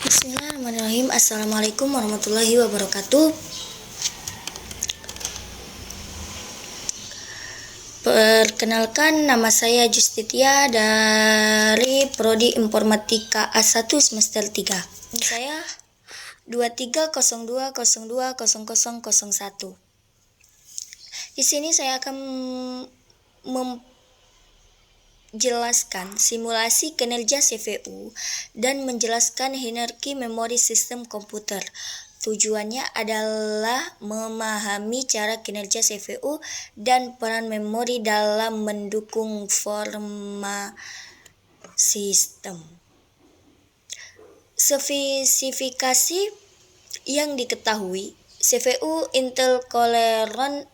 Bismillahirrahmanirrahim. Assalamualaikum warahmatullahi wabarakatuh. Perkenalkan, nama saya Justitia dari Prodi Informatika A1 semester 3. Saya 2302020001. Di sini saya akan menjelaskan simulasi kinerja CPU dan menjelaskan hierarki memori sistem komputer. Tujuannya adalah memahami cara kinerja CPU dan peran memori dalam mendukung performa sistem. Spesifikasi yang diketahui: CPU Intel Celeron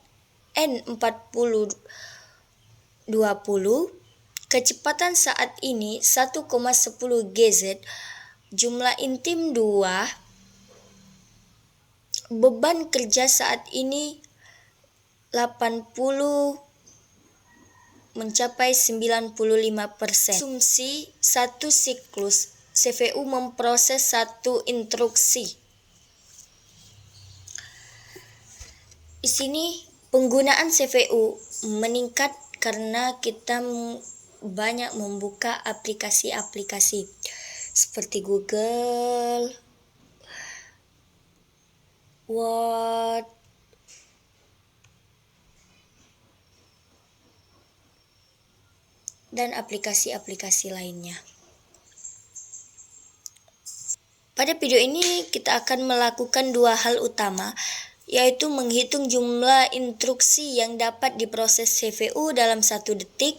N4020, kecepatan saat ini 1,10 GZ, jumlah intim 2, beban kerja saat ini 80 mencapai 95%. Asumsi satu siklus CPU memproses satu instruksi. Di sini penggunaan CPU meningkat karena kita banyak membuka aplikasi-aplikasi seperti Google, Word, dan aplikasi-aplikasi lainnya. Pada video ini kita akan melakukan dua hal utama, yaitu menghitung jumlah instruksi yang dapat diproses CPU dalam 1 detik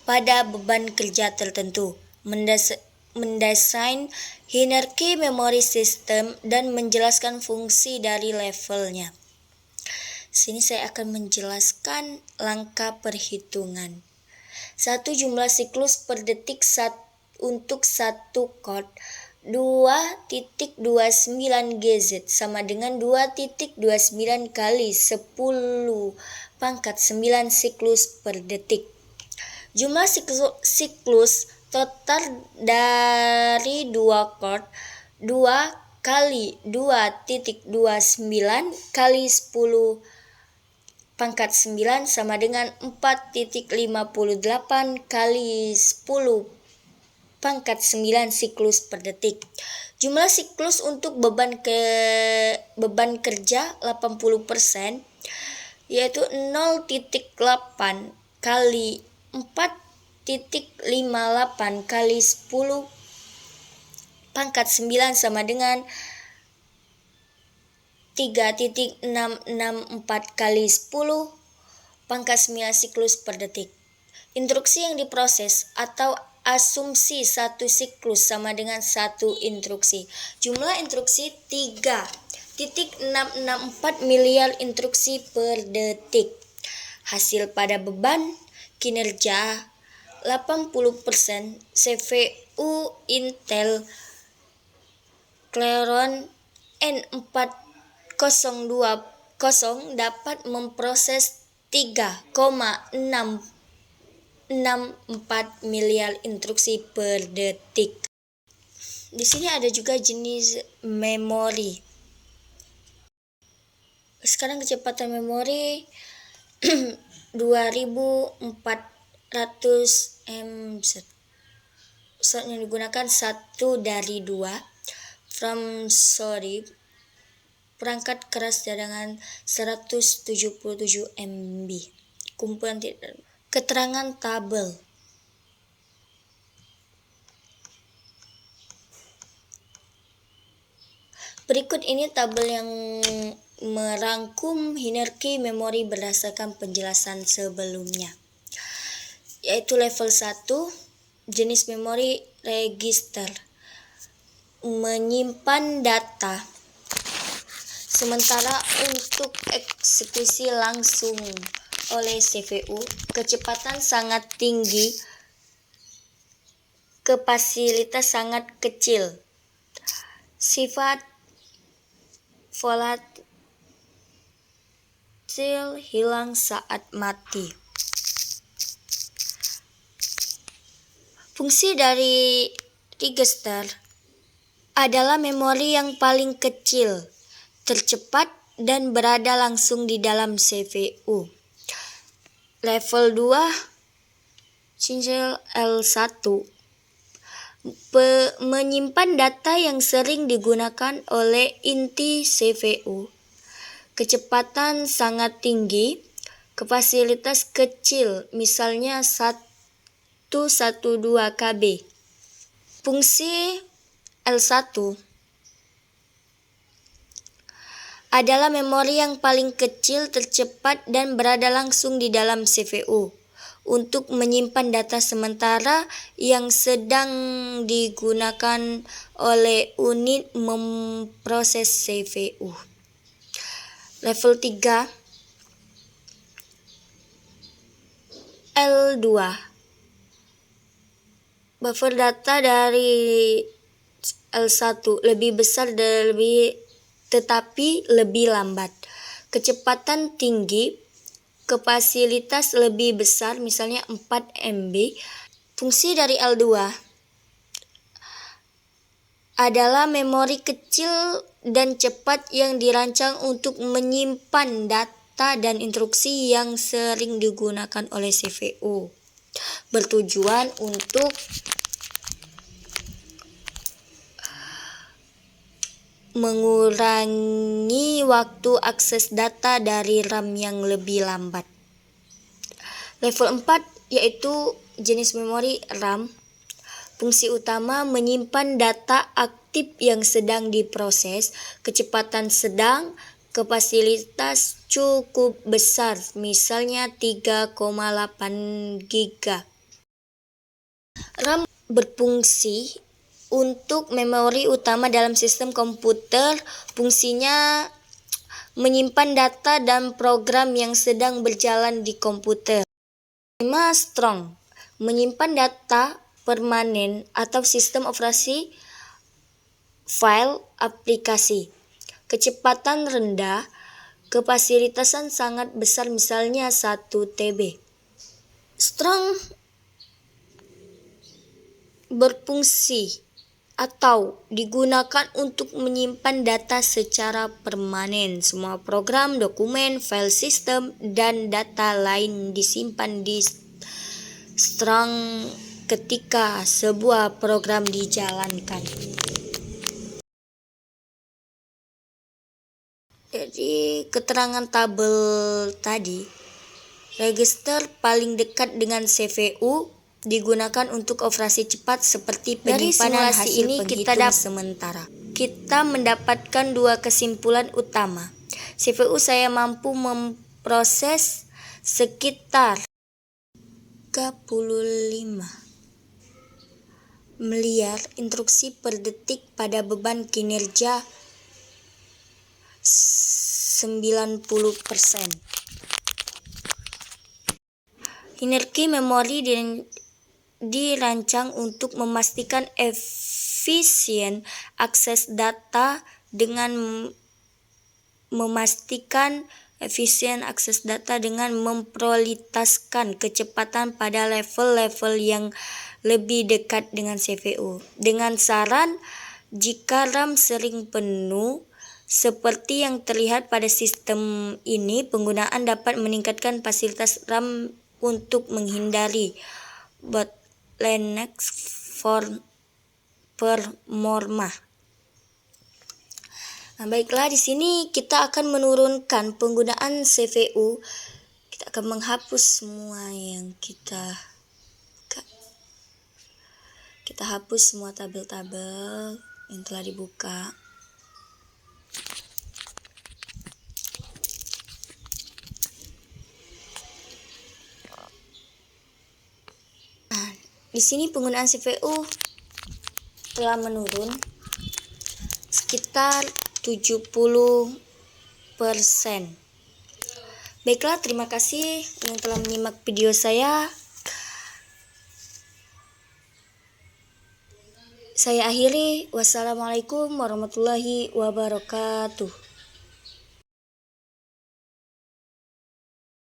pada beban kerja tertentu, mendesain hierarki memori sistem, dan menjelaskan fungsi dari levelnya. Sini saya akan menjelaskan langkah perhitungan. 1. Jumlah siklus per detik untuk 1 core 2.29 GZ sama dengan 2.29 kali 10 pangkat 9 siklus per detik. Jumlah siklus total dari 2 core 2 kali 2.29 kali 10 pangkat 9 sama dengan 4.58 kali 10 pangkat 9 siklus per detik. Jumlah siklus untuk beban kerja 80%, yaitu 0.8 kali 4.58 kali 10 pangkat 9 sama dengan 3.664 kali 10 pangkat 9 siklus per detik. Instruksi yang diproses atau asumsi satu siklus sama dengan satu instruksi. Jumlah instruksi 3.664 miliar instruksi per detik. Hasil pada beban kinerja 80%, CPU Intel Celeron N4020 dapat memproses 3,664 miliar instruksi per detik. Di sini ada juga jenis memori. Sekarang kecepatan memori 2400 MZ. Slot yang digunakan 1 dari 2. Perangkat keras cadangan 177 MB. Kumpulan keterangan tabel. Berikut ini tabel yang merangkum hierarki memori berdasarkan penjelasan sebelumnya, yaitu level 1, jenis memori register, menyimpan data, sementara untuk eksekusi langsung oleh CPU, kecepatan sangat tinggi, kapasitas sangat kecil, sifat volatil hilang saat mati. Fungsi dari register adalah memori yang paling kecil, tercepat, dan berada langsung di dalam CPU. Level 2, Sinyal L1, menyimpan data yang sering digunakan oleh inti CPU. Kecepatan sangat tinggi, kapasitas kecil, misalnya 112 KB. Fungsi L1 adalah memori yang paling kecil, tercepat, dan berada langsung di dalam CPU untuk menyimpan data sementara yang sedang digunakan oleh unit memproses CPU. Level 3, L2, buffer data dari L1 lebih besar tetapi lebih lambat. Kecepatan tinggi, kapasitas lebih besar, misalnya 4 MB. Fungsi dari L2 adalah memori kecil dan cepat yang dirancang untuk menyimpan data dan instruksi yang sering digunakan oleh CPU, bertujuan untuk mengurangi waktu akses data dari RAM yang lebih lambat. Level 4 yaitu jenis memori RAM. Fungsi utama menyimpan data aktif yang sedang diproses, kecepatan sedang, kapasitas cukup besar, misalnya 3,8 GB. RAM berfungsi untuk memori utama dalam sistem komputer. Fungsinya menyimpan data dan program yang sedang berjalan di komputer. 5. Strong, menyimpan data permanen atau sistem operasi file aplikasi. Kecepatan rendah, kapasitasan sangat besar, misalnya 1 TB. Strong berfungsi atau digunakan untuk menyimpan data secara permanen. Semua program, dokumen, file sistem, dan data lain disimpan di strong ketika sebuah program dijalankan. Jadi keterangan tabel tadi, register paling dekat dengan CPU digunakan untuk operasi cepat seperti penyimpanan hasil penghitung sementara. Kita mendapatkan dua kesimpulan utama. CPU saya mampu memproses sekitar 35 miliar instruksi per detik pada beban kinerja 90%. Hierarki memori dirancang untuk memastikan efisien akses data dengan memprioritaskan kecepatan pada level-level yang lebih dekat dengan CPU. Dengan saran, jika RAM sering penuh, seperti yang terlihat pada sistem ini, penggunaan dapat meningkatkan fasilitas RAM untuk menghindari bottleneck performa. Nah, baiklah, di sini kita akan menurunkan penggunaan CPU. Kita akan menghapus semua yang kita hapus semua tabel-tabel yang telah dibuka. Nah, di sini penggunaan CPU telah menurun sekitar 70%. Baiklah, terima kasih yang telah menyimak video saya. Saya akhiri. Wassalamualaikum warahmatullahi wabarakatuh.